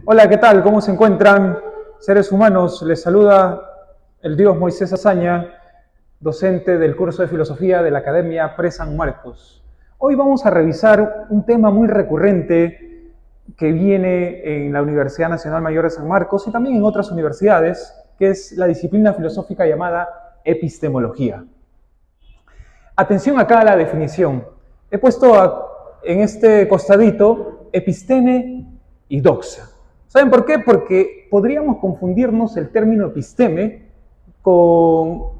Hola, ¿qué tal? ¿Cómo se encuentran, seres humanos? Les saluda el Dios Moisés Azaña, docente del curso de filosofía de la Academia Pre-San Marcos. Hoy vamos a revisar un tema muy recurrente que viene en la Universidad Nacional Mayor de San Marcos y también en otras universidades, que es la disciplina filosófica llamada epistemología. Atención acá a la definición. He puesto en este costadito episteme y doxa. ¿Saben por qué? Porque podríamos confundirnos el término episteme con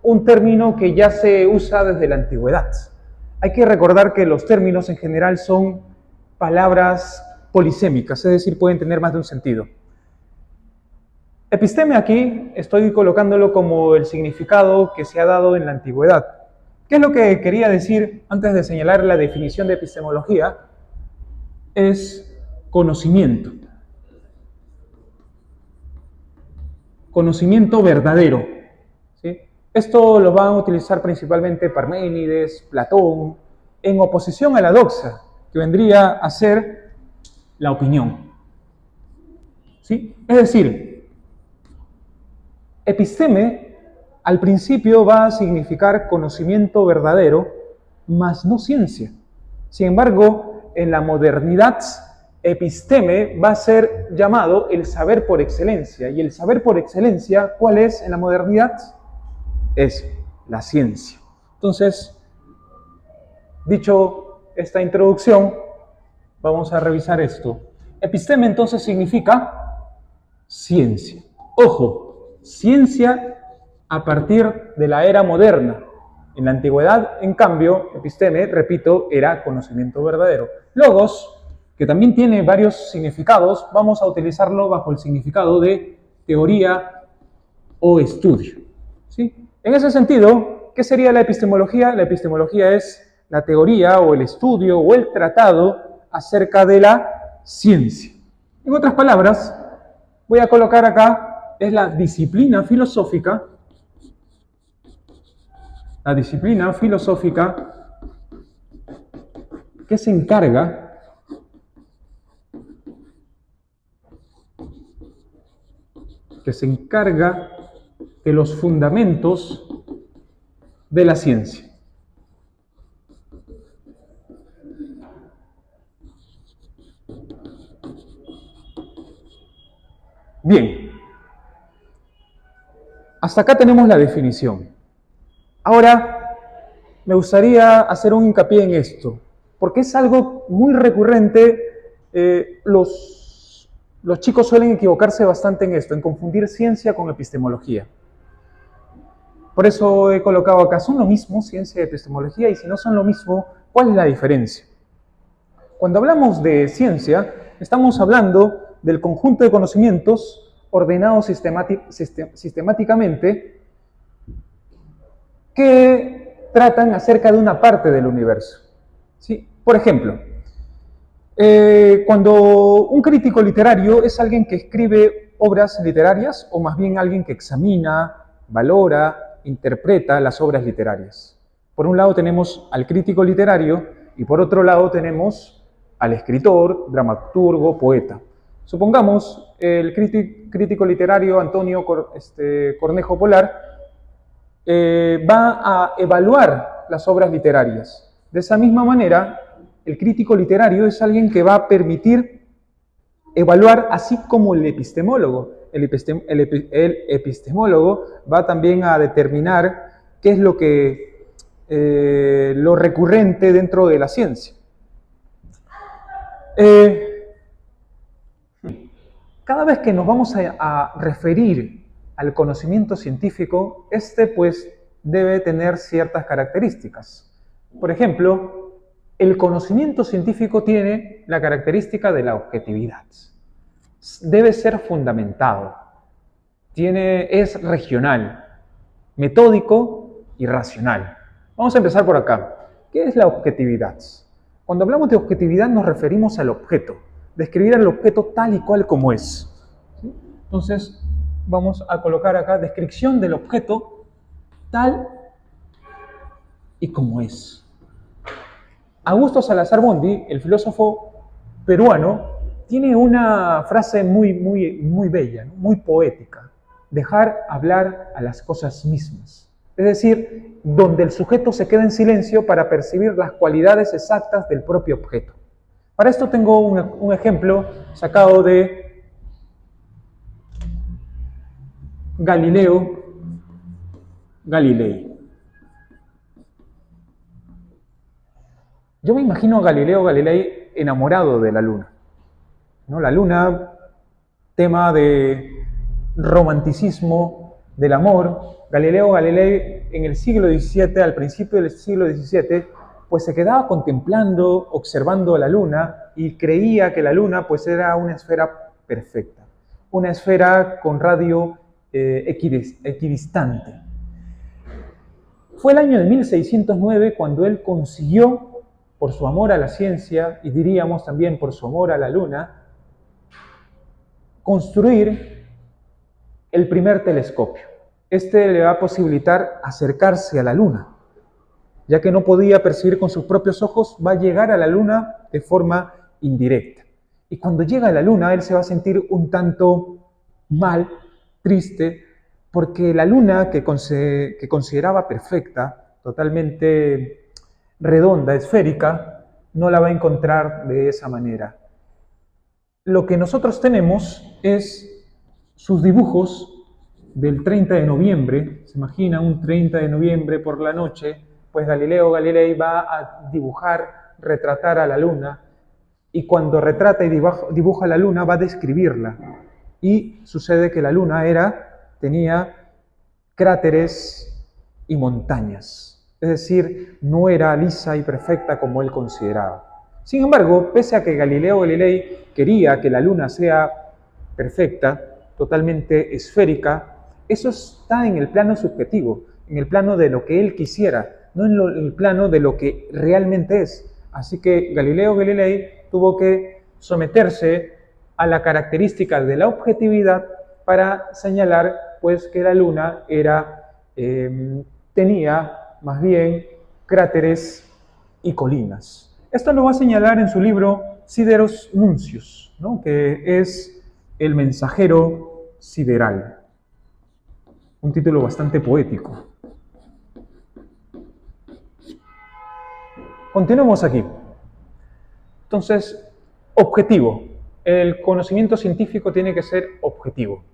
un término que ya se usa desde la antigüedad. Hay que recordar que los términos en general son palabras polisémicas, es decir, pueden tener más de un sentido. Episteme aquí estoy colocándolo como el significado que se ha dado en la antigüedad. ¿Qué es lo que quería decir antes de señalar la definición de epistemología? Es conocimiento. Conocimiento verdadero. ¿Sí? Esto lo van a utilizar principalmente Parménides, Platón, en oposición a la doxa, que vendría a ser la opinión. ¿Sí? Es decir, episteme al principio va a significar conocimiento verdadero, mas no ciencia. Sin embargo, en la modernidad, episteme va a ser llamado el saber por excelencia. Y el saber por excelencia, ¿cuál es en la modernidad? Es la ciencia. Entonces, dicho esta introducción, vamos a revisar esto. Episteme entonces significa ciencia. Ojo, ciencia a partir de la era moderna. En la antigüedad, en cambio, episteme, repito, era conocimiento verdadero. Logos, que también tiene varios significados, vamos a utilizarlo bajo el significado de teoría o estudio. ¿Sí? En ese sentido, ¿qué sería la epistemología? La epistemología es la teoría o el estudio o el tratado acerca de la ciencia. En otras palabras, voy a colocar acá, es la disciplina filosófica que se encarga de los fundamentos de la ciencia. Bien, hasta acá tenemos la definición. Ahora, me gustaría hacer un hincapié en esto, porque es algo muy recurrente. Los chicos suelen equivocarse bastante en esto, en confundir ciencia con epistemología. Por eso he colocado acá, ¿son lo mismo ciencia y epistemología? Y si no son lo mismo, ¿cuál es la diferencia? Cuando hablamos de ciencia, estamos hablando del conjunto de conocimientos ordenados sistemáticamente que tratan acerca de una parte del universo. ¿Sí? Por ejemplo, cuando un crítico literario es alguien que escribe obras literarias, o más bien alguien que examina, valora, interpreta las obras literarias. Por un lado tenemos al crítico literario y por otro lado tenemos al escritor, dramaturgo, poeta. Supongamos el crítico literario Antonio Cornejo Polar va a evaluar las obras literarias. De esa misma manera, el crítico literario es alguien que va a permitir evaluar, así como el epistemólogo. El epistemólogo va también a determinar qué es lo recurrente dentro de la ciencia. Cada vez que nos vamos a referir al conocimiento científico, pues debe tener ciertas características. Por ejemplo, el conocimiento científico tiene la característica de la objetividad. Debe ser fundamentado. Es regional, metódico y racional. Vamos a empezar por acá. ¿Qué es la objetividad? Cuando hablamos de objetividad nos referimos al objeto, describir al objeto tal y cual como es. ¿Sí? Entonces, vamos a colocar acá descripción del objeto tal y como es. Augusto Salazar Bondy, el filósofo peruano, tiene una frase muy bella, ¿no? Muy poética: dejar hablar a las cosas mismas. Es decir, donde el sujeto se queda en silencio para percibir las cualidades exactas del propio objeto. Para esto tengo un ejemplo sacado de Galileo Galilei. Yo me imagino a Galileo Galilei enamorado de la luna, ¿no? La luna, tema de romanticismo, del amor. Galileo Galilei en el siglo XVII, al principio del siglo XVII, pues se quedaba contemplando, observando la luna y creía que la luna pues era una esfera perfecta, una esfera con radio equidistante. Fue el año de 1609 cuando él consiguió, por su amor a la ciencia y diríamos también por su amor a la luna, construir el primer telescopio. Este le va a posibilitar acercarse a la luna. Ya que no podía percibir con sus propios ojos, va a llegar a la luna de forma indirecta. Y cuando llega a la luna, él se va a sentir un tanto mal, triste, porque la luna que consideraba perfecta, totalmente redonda, esférica, no la va a encontrar de esa manera. Lo que nosotros tenemos es sus dibujos del 30 de noviembre, se imagina un 30 de noviembre por la noche, pues Galileo Galilei va a dibujar, retratar a la luna, y cuando retrata y dibuja la luna va a describirla. Y sucede que la luna tenía cráteres y montañas, es decir, no era lisa y perfecta como él consideraba. Sin embargo, pese a que Galileo Galilei quería que la luna sea perfecta, totalmente esférica, eso está en el plano subjetivo, en el plano de lo que él quisiera, no en el plano de lo que realmente es. Así que Galileo Galilei tuvo que someterse a la característica de la objetividad para señalar pues que la luna tenía más bien cráteres y colinas. Esto lo va a señalar en su libro Sideros Nuncius, ¿no? Que es el mensajero sideral. Un título bastante poético. Continuemos aquí. Entonces, objetivo. El conocimiento científico tiene que ser objetivo.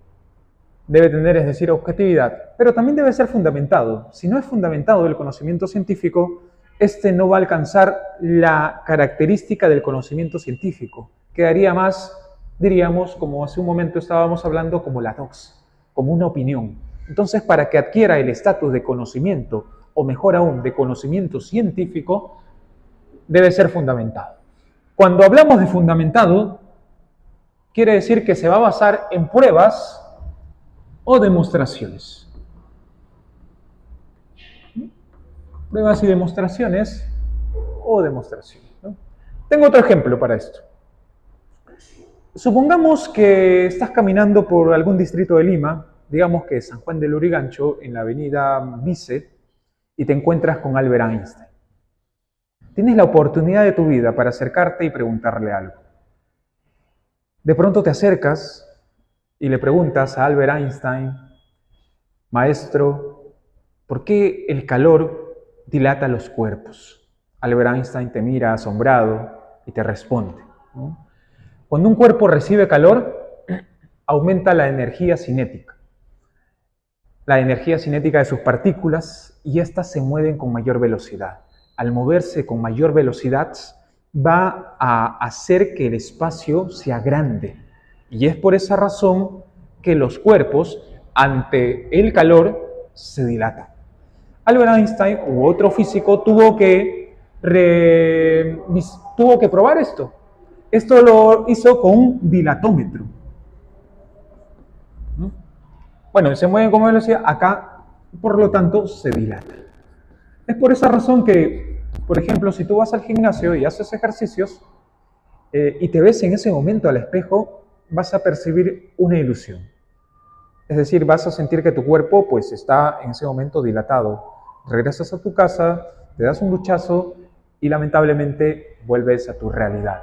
Debe tener, es decir, objetividad, pero también debe ser fundamentado. Si no es fundamentado el conocimiento científico, este no va a alcanzar la característica del conocimiento científico. Quedaría más, diríamos, como hace un momento estábamos hablando, como la doxa, como una opinión. Entonces, para que adquiera el estatus de conocimiento, o mejor aún, de conocimiento científico, debe ser fundamentado. Cuando hablamos de fundamentado, quiere decir que se va a basar en pruebas o demostraciones. Pruebas y demostraciones o demostraciones, ¿no? Tengo otro ejemplo para esto. Supongamos que estás caminando por algún distrito de Lima, digamos que San Juan del Lurigancho, en la avenida Vice, y te encuentras con Albert Einstein. Tienes la oportunidad de tu vida para acercarte y preguntarle algo. De pronto te acercas y le preguntas a Albert Einstein: maestro, ¿por qué el calor dilata los cuerpos? Albert Einstein te mira asombrado y te responde, ¿no? Cuando un cuerpo recibe calor, aumenta la energía cinética de sus partículas, y éstas se mueven con mayor velocidad. Al moverse con mayor velocidad, va a hacer que el espacio se agrande. Y es por esa razón que los cuerpos, ante el calor, se dilatan. Albert Einstein u otro físico tuvo que probar esto. Esto lo hizo con un dilatómetro. Bueno, se mueven con velocidad, acá, por lo tanto, se dilata. Es por esa razón que, por ejemplo, si tú vas al gimnasio y haces ejercicios y te ves en ese momento al espejo, vas a percibir una ilusión. Es decir, vas a sentir que tu cuerpo pues está en ese momento dilatado. Regresas a tu casa, te das un duchazo y lamentablemente vuelves a tu realidad.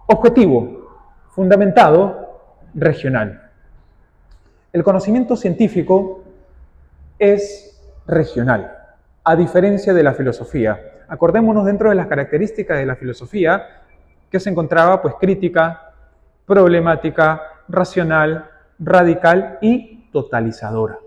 Objetivo, fundamentado, regional. El conocimiento científico es regional, a diferencia de la filosofía. Acordémonos dentro de las características de la filosofía que se encontraba pues crítica, problemática, racional, radical y totalizadora.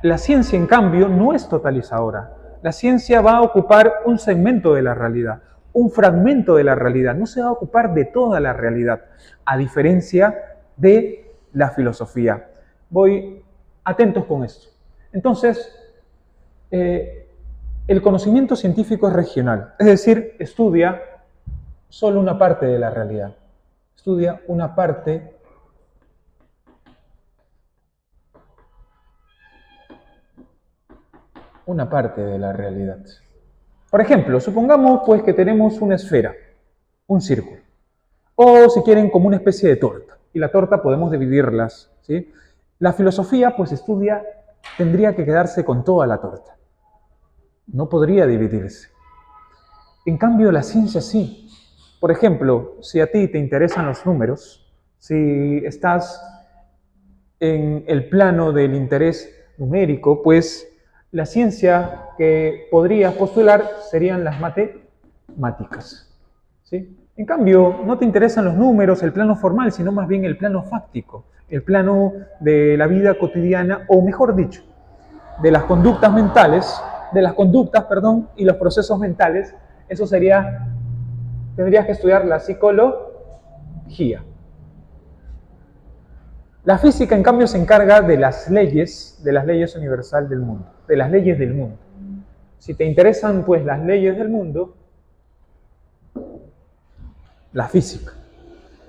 La ciencia, en cambio, no es totalizadora. La ciencia va a ocupar un segmento de la realidad, un fragmento de la realidad, no se va a ocupar de toda la realidad, a diferencia de la filosofía. Voy atentos con esto. Entonces, el conocimiento científico es regional, es decir, estudia solo una parte de la realidad, estudia una parte de la realidad. Por ejemplo, supongamos pues que tenemos una esfera, un círculo, o si quieren como una especie de torta, y la torta podemos dividirlas, ¿sí? La filosofía pues tendría que quedarse con toda la torta, no podría dividirse. En cambio la ciencia sí. Por ejemplo, si a ti te interesan los números, si estás en el plano del interés numérico, pues la ciencia que podrías postular serían las matemáticas, ¿sí? En cambio, no te interesan los números, el plano formal, sino más bien el plano fáctico, el plano de la vida cotidiana, o mejor dicho, de las conductas mentales, y los procesos mentales. Eso tendrías que estudiar la psicología. La física, en cambio, se encarga de las leyes universales del mundo, de las leyes del mundo. Si te interesan, pues, las leyes del mundo, la física.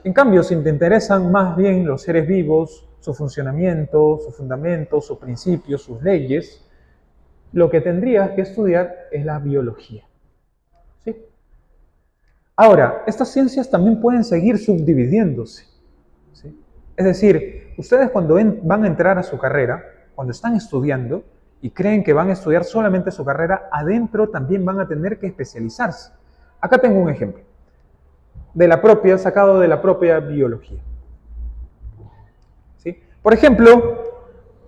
En cambio, si te interesan más bien los seres vivos, su funcionamiento, sus fundamentos, sus principios, sus leyes, lo que tendrías que estudiar es la biología, ¿sí? Ahora, estas ciencias también pueden seguir subdividiéndose, ¿sí? Es decir, ustedes cuando van a entrar a su carrera, cuando están estudiando y creen que van a estudiar solamente su carrera, adentro también van a tener que especializarse. Acá tengo un ejemplo, sacado de la propia biología, ¿sí? Por ejemplo,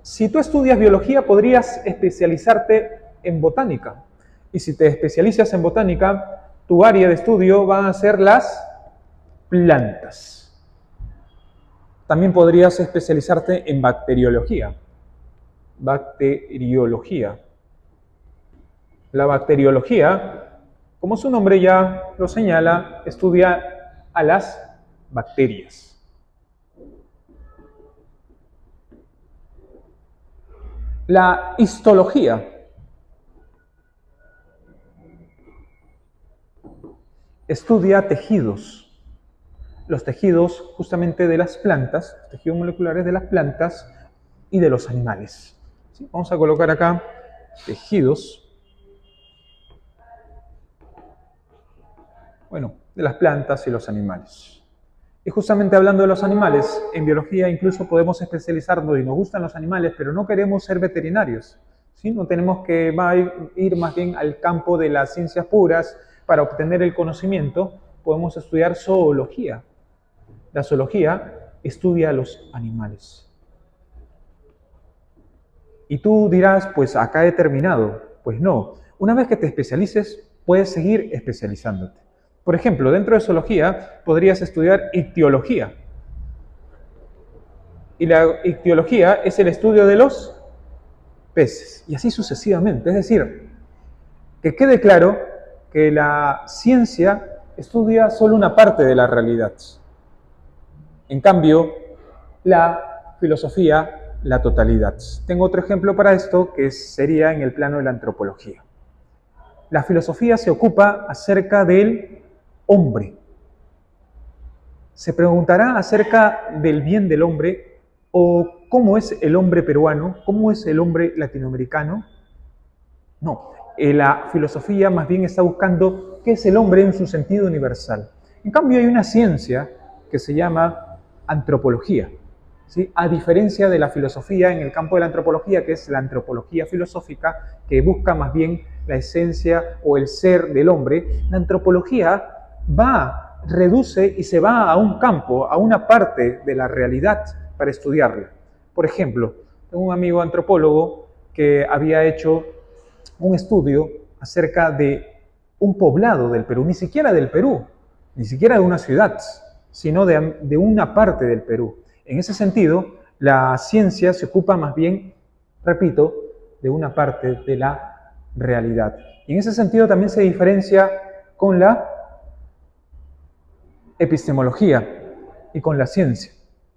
si tú estudias biología, podrías especializarte en botánica. Y si te especializas en botánica, tu área de estudio van a ser las plantas. También podrías especializarte en bacteriología. La bacteriología, como su nombre ya lo señala, estudia a las bacterias. La histología estudia tejidos. Los tejidos justamente de las plantas, tejidos moleculares de las plantas y de los animales, ¿sí? Vamos a colocar acá tejidos, de las plantas y los animales. Y justamente hablando de los animales, en biología incluso podemos especializarnos y nos gustan los animales, pero no queremos ser veterinarios, ¿sí? No tenemos que ir más bien al campo de las ciencias puras para obtener el conocimiento, podemos estudiar zoología. La zoología estudia a los animales. Y tú dirás, pues acá he terminado. Pues no, una vez que te especialices, puedes seguir especializándote. Por ejemplo, dentro de zoología podrías estudiar ictiología. Y la ictiología es el estudio de los peces. Y así sucesivamente. Es decir, que quede claro que la ciencia estudia solo una parte de la realidad. En cambio, la filosofía, la totalidad. Tengo otro ejemplo para esto que sería en el plano de la antropología. La filosofía se ocupa acerca del hombre. Se preguntará acerca del bien del hombre o cómo es el hombre peruano, cómo es el hombre latinoamericano. No, la filosofía más bien está buscando qué es el hombre en su sentido universal. En cambio, hay una ciencia que se llama antropología, ¿sí? A diferencia de la filosofía en el campo de la antropología, que es la antropología filosófica, que busca más bien la esencia o el ser del hombre, la antropología va reduce y se va a un campo, a una parte de la realidad para estudiarla. Por ejemplo, tengo un amigo antropólogo que había hecho un estudio acerca de un poblado del Perú, ni siquiera del Perú, ni siquiera de una ciudad, sino de una parte del Perú. En ese sentido, la ciencia se ocupa más bien, repito, de una parte de la realidad. Y en ese sentido también se diferencia con la epistemología y con la ciencia,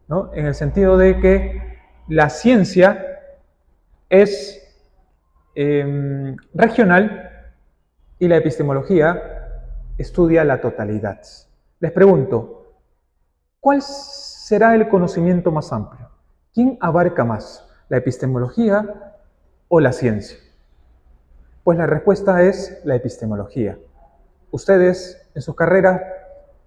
¿no? En el sentido de que la ciencia es regional y la epistemología estudia la totalidad. Les pregunto, ¿cuál será el conocimiento más amplio? ¿Quién abarca más, la epistemología o la ciencia? Pues la respuesta es la epistemología. Ustedes en sus carreras,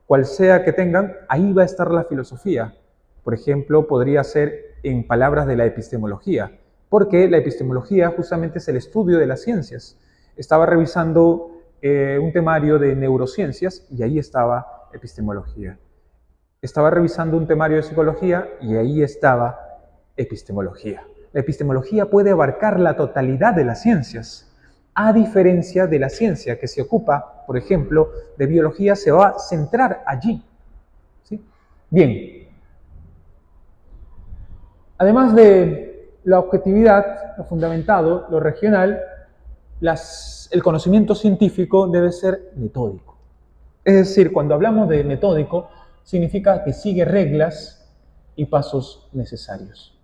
cual sea que tengan, ahí va a estar la filosofía. Por ejemplo, podría ser en palabras de la epistemología, porque la epistemología justamente es el estudio de las ciencias. Estaba revisando un temario de neurociencias y ahí estaba epistemología. Estaba revisando un temario de psicología y ahí estaba epistemología. La epistemología puede abarcar la totalidad de las ciencias, a diferencia de la ciencia que se ocupa, por ejemplo, de biología, se va a centrar allí. ¿Sí? Bien. Además de la objetividad, lo fundamentado, lo regional, el conocimiento científico debe ser metódico. Es decir, cuando hablamos de metódico, significa que sigue reglas y pasos necesarios.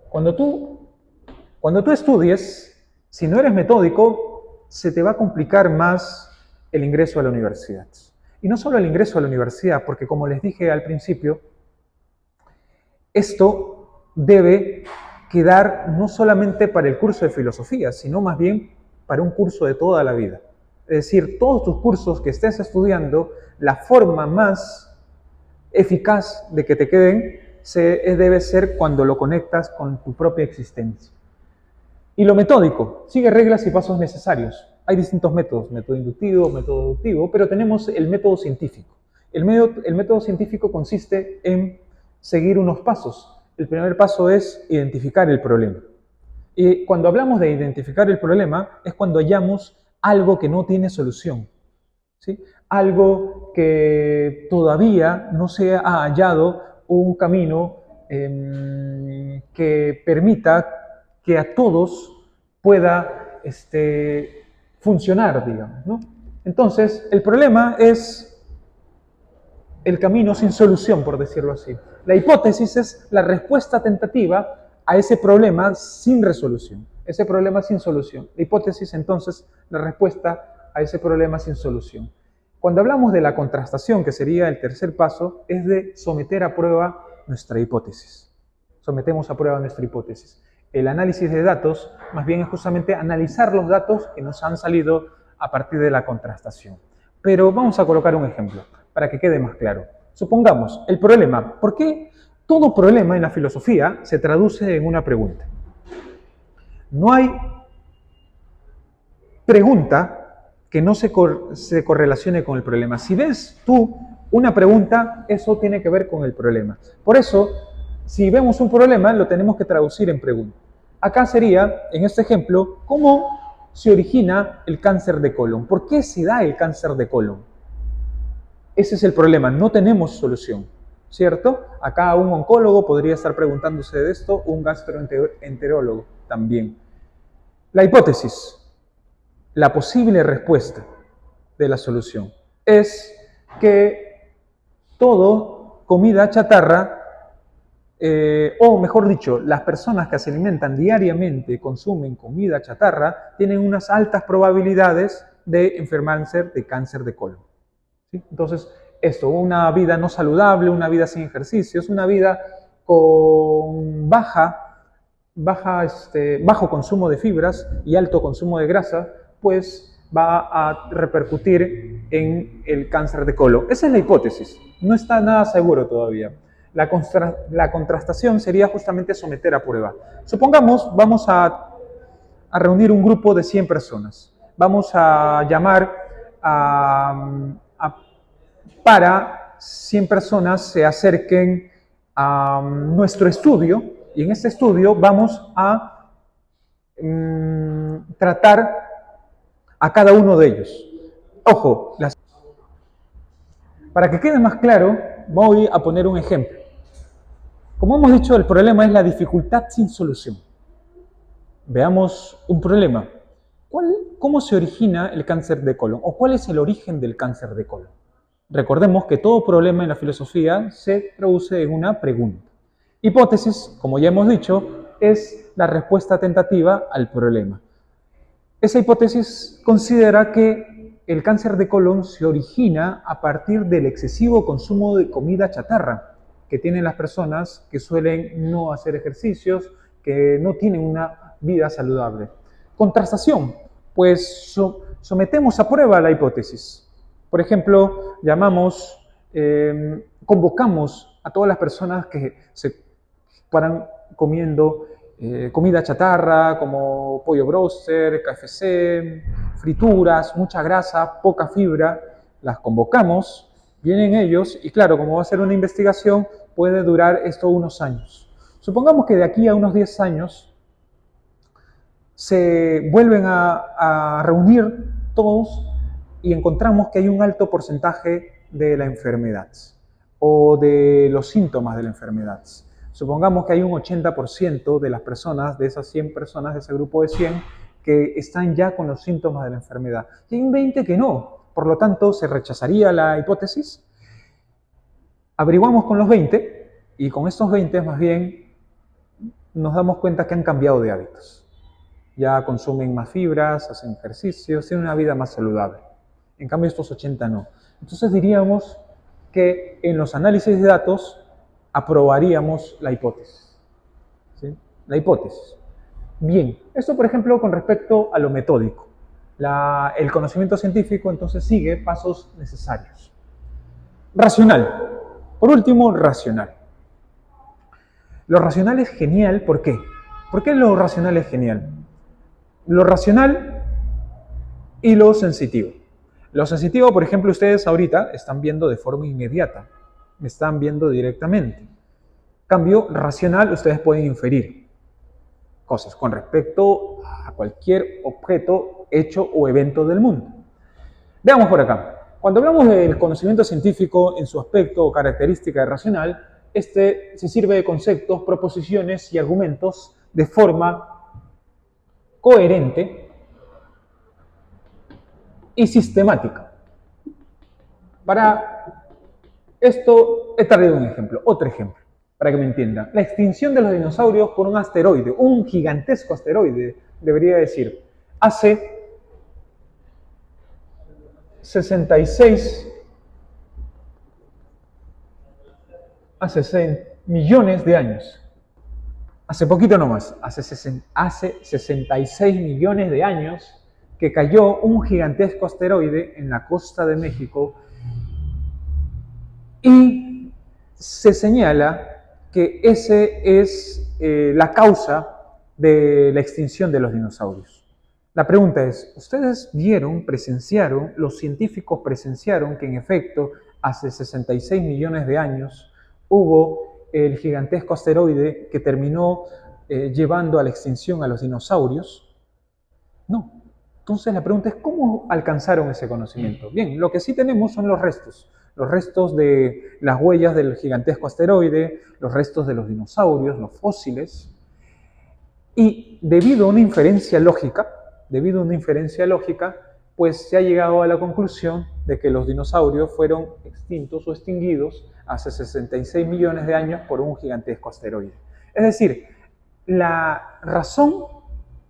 Cuando tú estudies, si no eres metódico, se te va a complicar más el ingreso a la universidad. Y no solo el ingreso a la universidad, porque como les dije al principio, esto debe quedar no solamente para el curso de filosofía, sino más bien para un curso de toda la vida. Es decir, todos tus cursos que estés estudiando, la forma más eficaz de que te queden debe ser cuando lo conectas con tu propia existencia. Y lo metódico, sigue reglas y pasos necesarios. Hay distintos métodos, método inductivo, método deductivo, pero tenemos el método científico. El método científico consiste en seguir unos pasos. El primer paso es identificar el problema. Y cuando hablamos de identificar el problema, es cuando hallamos algo que no tiene solución, ¿sí? Algo que todavía no se ha hallado un camino que permita que a todos pueda funcionar, digamos, ¿no? Entonces, el problema es el camino sin solución, por decirlo así. La hipótesis es la respuesta tentativa a ese problema sin resolución, ese problema sin solución. La hipótesis, entonces, la respuesta a ese problema sin solución. Cuando hablamos de la contrastación, que sería el tercer paso, es de someter a prueba nuestra hipótesis. Sometemos a prueba nuestra hipótesis. El análisis de datos, más bien es justamente analizar los datos que nos han salido a partir de la contrastación. Pero vamos a colocar un ejemplo para que quede más claro. Supongamos, el problema. ¿Por qué todo problema en la filosofía se traduce en una pregunta? No hay pregunta que no se correlacione con el problema. Si ves tú una pregunta, eso tiene que ver con el problema. Por eso, si vemos un problema, lo tenemos que traducir en pregunta. Acá sería, en este ejemplo, ¿cómo se origina el cáncer de colon? ¿Por qué se da el cáncer de colon? Ese es el problema, no tenemos solución, ¿cierto? Acá un oncólogo podría estar preguntándose de esto, un gastroenterólogo también. La hipótesis, la posible respuesta de la solución, es que todo comida chatarra, o mejor dicho, las personas que se alimentan diariamente, consumen comida chatarra, tienen unas altas probabilidades de enfermarse de cáncer de colon. ¿Sí? Entonces, esto, una vida no saludable, una vida sin ejercicios, una vida con bajo consumo de fibras y alto consumo de grasa, pues va a repercutir en el cáncer de colon. Esa es la hipótesis, no está nada seguro todavía. La contrastación sería justamente someter a prueba. Supongamos, vamos a reunir un grupo de 100 personas. Vamos a llamar para 100 personas se acerquen a nuestro estudio, y en este estudio vamos a tratar a cada uno de ellos. Ojo, para que quede más claro, voy a poner un ejemplo. Como hemos dicho, el problema es la dificultad sin solución. Veamos un problema. ¿Cómo se origina el cáncer de colon? ¿O cuál es el origen del cáncer de colon? Recordemos que todo problema en la filosofía se traduce en una pregunta. Hipótesis, como ya hemos dicho, es la respuesta tentativa al problema. Esa hipótesis considera que el cáncer de colon se origina a partir del excesivo consumo de comida chatarra que tienen las personas que suelen no hacer ejercicios, que no tienen una vida saludable. Contrastación, pues sometemos a prueba la hipótesis. Por ejemplo, convocamos a todas las personas que se paran comiendo comida chatarra como pollo broster, KFC, frituras, mucha grasa, poca fibra. Las convocamos, vienen ellos y claro, como va a ser una investigación, puede durar esto unos años. Supongamos que de aquí a unos 10 años se vuelven a reunir todos y encontramos que hay un alto porcentaje de la enfermedad o de los síntomas de la enfermedad. Supongamos que hay un 80% de las personas, de esas 100 personas, de ese grupo de 100, que están ya con los síntomas de la enfermedad. Y hay un 20 que no. Por lo tanto, se rechazaría la hipótesis. Averiguamos con los 20 y con estos 20 más bien nos damos cuenta que han cambiado de hábitos. Ya consumen más fibras, hacen ejercicios, tienen una vida más saludable. En cambio, estos 80 no. Entonces diríamos que en los análisis de datos aprobaríamos la hipótesis. ¿Sí? La hipótesis. Bien, esto por ejemplo con respecto a lo metódico. El conocimiento científico entonces sigue pasos necesarios. Racional. Por último, racional. Lo racional es genial, ¿por qué? ¿Por qué lo racional es genial? Lo racional y lo sensitivo. Lo sensitivo, por ejemplo, ustedes ahorita están viendo de forma inmediata, me están viendo directamente. Cambio racional, ustedes pueden inferir cosas con respecto a cualquier objeto, hecho o evento del mundo. Veamos por acá. Cuando hablamos del conocimiento científico en su aspecto o característica racional, este se sirve de conceptos, proposiciones y argumentos de forma coherente y sistemática. Para esto he traído un ejemplo, otro ejemplo, para que me entiendan. La extinción de los dinosaurios por un asteroide, un gigantesco asteroide, debería decir, hace 66 millones de años. Hace poquito nomás, hace 66 millones de años que cayó un gigantesco asteroide en la costa de México y se señala que ese es la causa de la extinción de los dinosaurios. La pregunta es, ¿ustedes presenciaron, los científicos presenciaron que en efecto hace 66 millones de años hubo el gigantesco asteroide que terminó llevando a la extinción a los dinosaurios? No. Entonces la pregunta es, ¿cómo alcanzaron ese conocimiento? Bien, lo que sí tenemos son los restos de las huellas del gigantesco asteroide, los restos de los dinosaurios, los fósiles, y debido a una inferencia lógica, pues se ha llegado a la conclusión de que los dinosaurios fueron extintos o extinguidos hace 66 millones de años por un gigantesco asteroide. Es decir, la razón,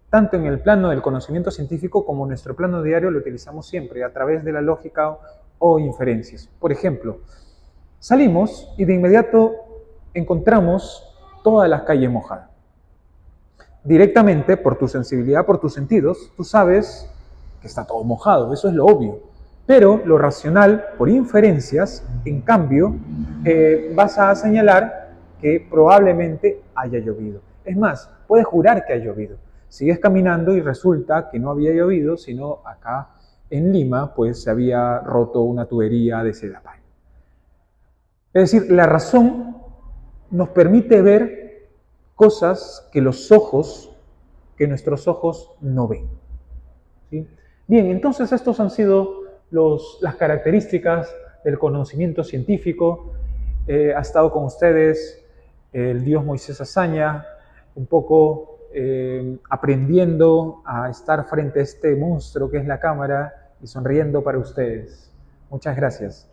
tanto en el plano del conocimiento científico como en nuestro plano diario, lo utilizamos siempre a través de la lógica o inferencias. Por ejemplo, salimos y de inmediato encontramos todas las calles mojadas. Directamente, por tu sensibilidad, por tus sentidos, tú sabes que está todo mojado, eso es lo obvio. Pero lo racional, por inferencias, en cambio, vas a señalar que probablemente haya llovido. Es más, puedes jurar que ha llovido. Sigues caminando y resulta que no había llovido, sino acá en Lima, pues se había roto una tubería de Sedapal. Es decir, la razón nos permite ver cosas que nuestros ojos no ven. ¿Sí? Bien, entonces estos han sido las características del conocimiento científico. Ha estado con ustedes el Dios Moisés Azaña, un poco aprendiendo a estar frente a este monstruo que es la cámara y sonriendo para ustedes. Muchas gracias.